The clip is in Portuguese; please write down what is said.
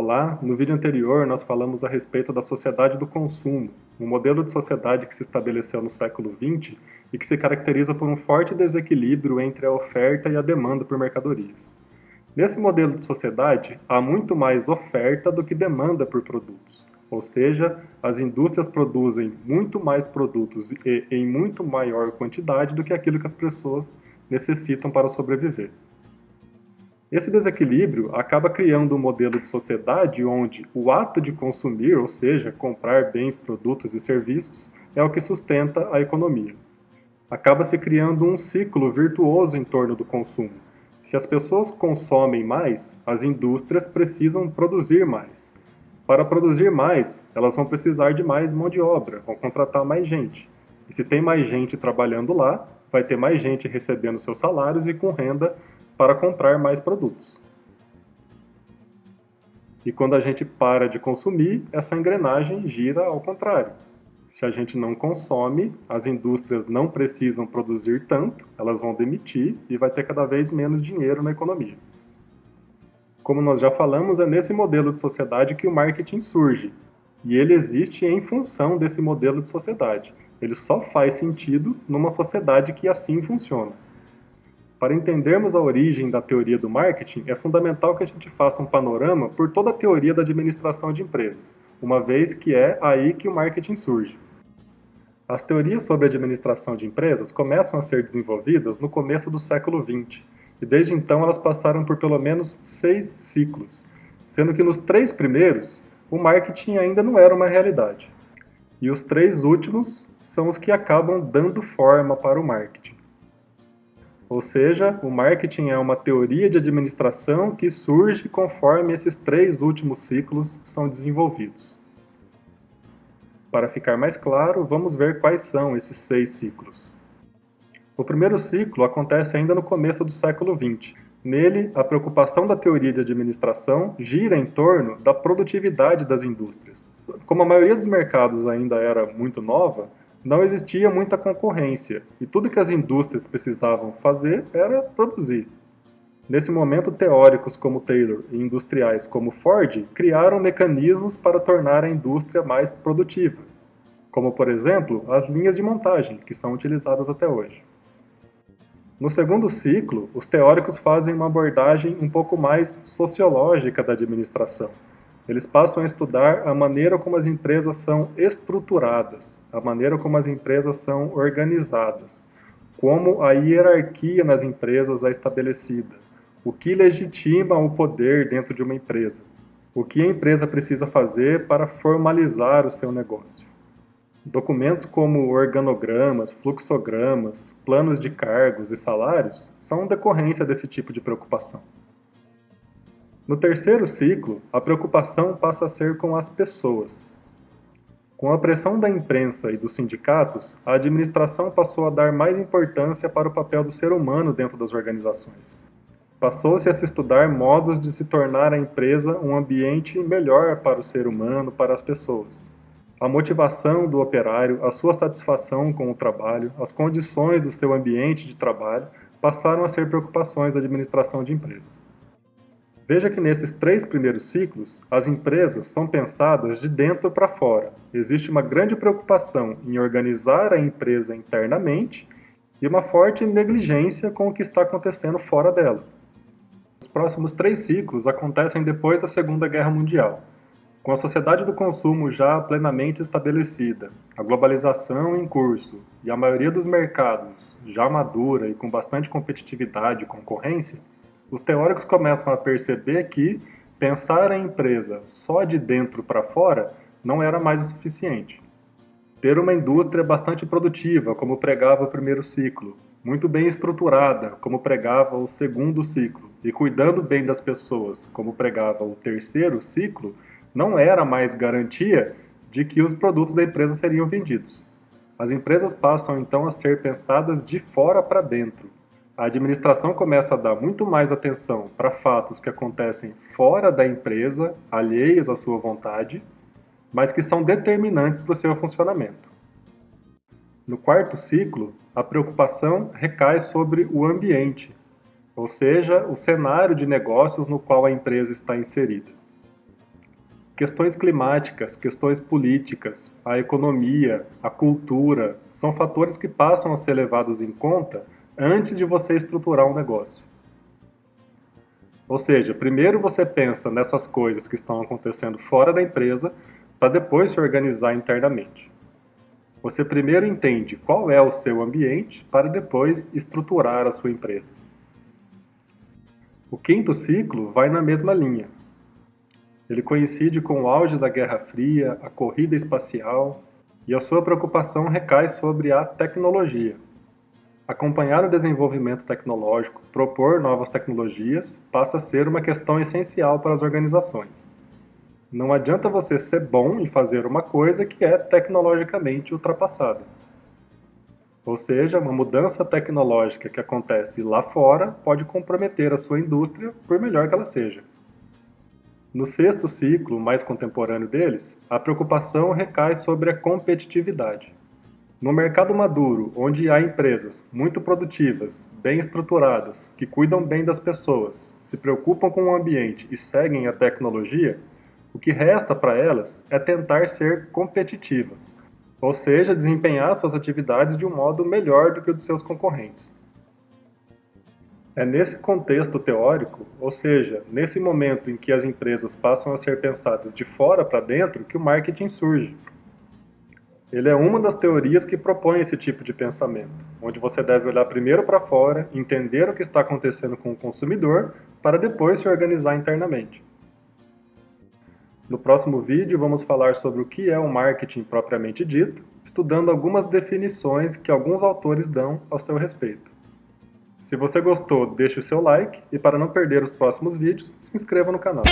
Olá, no vídeo anterior nós falamos a respeito da sociedade do consumo, um modelo de sociedade que se estabeleceu no século XX e que se caracteriza por um forte desequilíbrio entre a oferta e a demanda por mercadorias. Nesse modelo de sociedade, há muito mais oferta do que demanda por produtos, ou seja, as indústrias produzem muito mais produtos e em muito maior quantidade do que aquilo que as pessoas necessitam para sobreviver. Esse desequilíbrio acaba criando um modelo de sociedade onde o ato de consumir, ou seja, comprar bens, produtos e serviços, é o que sustenta a economia. Acaba se criando um ciclo virtuoso em torno do consumo. Se as pessoas consomem mais, as indústrias precisam produzir mais. Para produzir mais, elas vão precisar de mais mão de obra, vão contratar mais gente. E se tem mais gente trabalhando lá, vai ter mais gente recebendo seus salários e com renda para comprar mais produtos. E quando a gente para de consumir, essa engrenagem gira ao contrário. Se a gente não consome, as indústrias não precisam produzir tanto, elas vão demitir e vai ter cada vez menos dinheiro na economia. Como nós já falamos, é nesse modelo de sociedade que o marketing surge. E ele existe em função desse modelo de sociedade. Ele só faz sentido numa sociedade que assim funciona. Para entendermos a origem da teoria do marketing, é fundamental que a gente faça um panorama por toda a teoria da administração de empresas, uma vez que é aí que o marketing surge. As teorias sobre administração de empresas começam a ser desenvolvidas no começo do século XX, e desde então elas passaram por pelo menos 6 ciclos, sendo que nos 3 primeiros, o marketing ainda não era uma realidade. E os 3 últimos são os que acabam dando forma para o marketing. Ou seja, o marketing é uma teoria de administração que surge conforme esses 3 últimos ciclos são desenvolvidos. Para ficar mais claro, vamos ver quais são esses 6 ciclos. O primeiro ciclo acontece ainda no começo do século XX. Nele, a preocupação da teoria de administração gira em torno da produtividade das indústrias. Como a maioria dos mercados ainda era muito nova, não existia muita concorrência, e tudo que as indústrias precisavam fazer era produzir. Nesse momento, teóricos como Taylor e industriais como Ford criaram mecanismos para tornar a indústria mais produtiva, como, por exemplo, as linhas de montagem, que são utilizadas até hoje. No segundo ciclo, os teóricos fazem uma abordagem um pouco mais sociológica da administração. Eles passam a estudar a maneira como as empresas são estruturadas, a maneira como as empresas são organizadas, como a hierarquia nas empresas é estabelecida, o que legitima o poder dentro de uma empresa, o que a empresa precisa fazer para formalizar o seu negócio. Documentos como organogramas, fluxogramas, planos de cargos e salários são decorrência desse tipo de preocupação. No terceiro ciclo, a preocupação passa a ser com as pessoas. Com a pressão da imprensa e dos sindicatos, a administração passou a dar mais importância para o papel do ser humano dentro das organizações. Passou-se a se estudar modos de se tornar a empresa um ambiente melhor para o ser humano, para as pessoas. A motivação do operário, a sua satisfação com o trabalho, as condições do seu ambiente de trabalho passaram a ser preocupações da administração de empresas. Veja que nesses 3 primeiros ciclos, as empresas são pensadas de dentro para fora. Existe uma grande preocupação em organizar a empresa internamente e uma forte negligência com o que está acontecendo fora dela. Os próximos 3 ciclos acontecem depois da Segunda Guerra Mundial. Com a sociedade do consumo já plenamente estabelecida, a globalização em curso e a maioria dos mercados já madura e com bastante competitividade e concorrência, os teóricos começam a perceber que pensar a empresa só de dentro para fora não era mais o suficiente. Ter uma indústria bastante produtiva, como pregava o primeiro ciclo, muito bem estruturada, como pregava o segundo ciclo, e cuidando bem das pessoas, como pregava o terceiro ciclo, não era mais garantia de que os produtos da empresa seriam vendidos. As empresas passam então a ser pensadas de fora para dentro. A administração começa a dar muito mais atenção para fatos que acontecem fora da empresa, alheios à sua vontade, mas que são determinantes para o seu funcionamento. No quarto ciclo, a preocupação recai sobre o ambiente, ou seja, o cenário de negócios no qual a empresa está inserida. Questões climáticas, questões políticas, a economia, a cultura, são fatores que passam a ser levados em conta antes de você estruturar um negócio. Ou seja, primeiro você pensa nessas coisas que estão acontecendo fora da empresa para depois se organizar internamente. Você primeiro entende qual é o seu ambiente para depois estruturar a sua empresa. O quinto ciclo vai na mesma linha. Ele coincide com o auge da Guerra Fria, a corrida espacial, e a sua preocupação recai sobre a tecnologia. Acompanhar o desenvolvimento tecnológico, propor novas tecnologias, passa a ser uma questão essencial para as organizações. Não adianta você ser bom em fazer uma coisa que é tecnologicamente ultrapassada. Ou seja, uma mudança tecnológica que acontece lá fora pode comprometer a sua indústria, por melhor que ela seja. No sexto ciclo, mais contemporâneo deles, a preocupação recai sobre a competitividade. No mercado maduro, onde há empresas muito produtivas, bem estruturadas, que cuidam bem das pessoas, se preocupam com o ambiente e seguem a tecnologia, o que resta para elas é tentar ser competitivas, ou seja, desempenhar suas atividades de um modo melhor do que o dos seus concorrentes. É nesse contexto teórico, ou seja, nesse momento em que as empresas passam a ser pensadas de fora para dentro, que o marketing surge. Ele é uma das teorias que propõe esse tipo de pensamento, onde você deve olhar primeiro para fora, entender o que está acontecendo com o consumidor, para depois se organizar internamente. No próximo vídeo vamos falar sobre o que é o marketing propriamente dito, estudando algumas definições que alguns autores dão ao seu respeito. Se você gostou, deixe o seu like e para não perder os próximos vídeos, se inscreva no canal.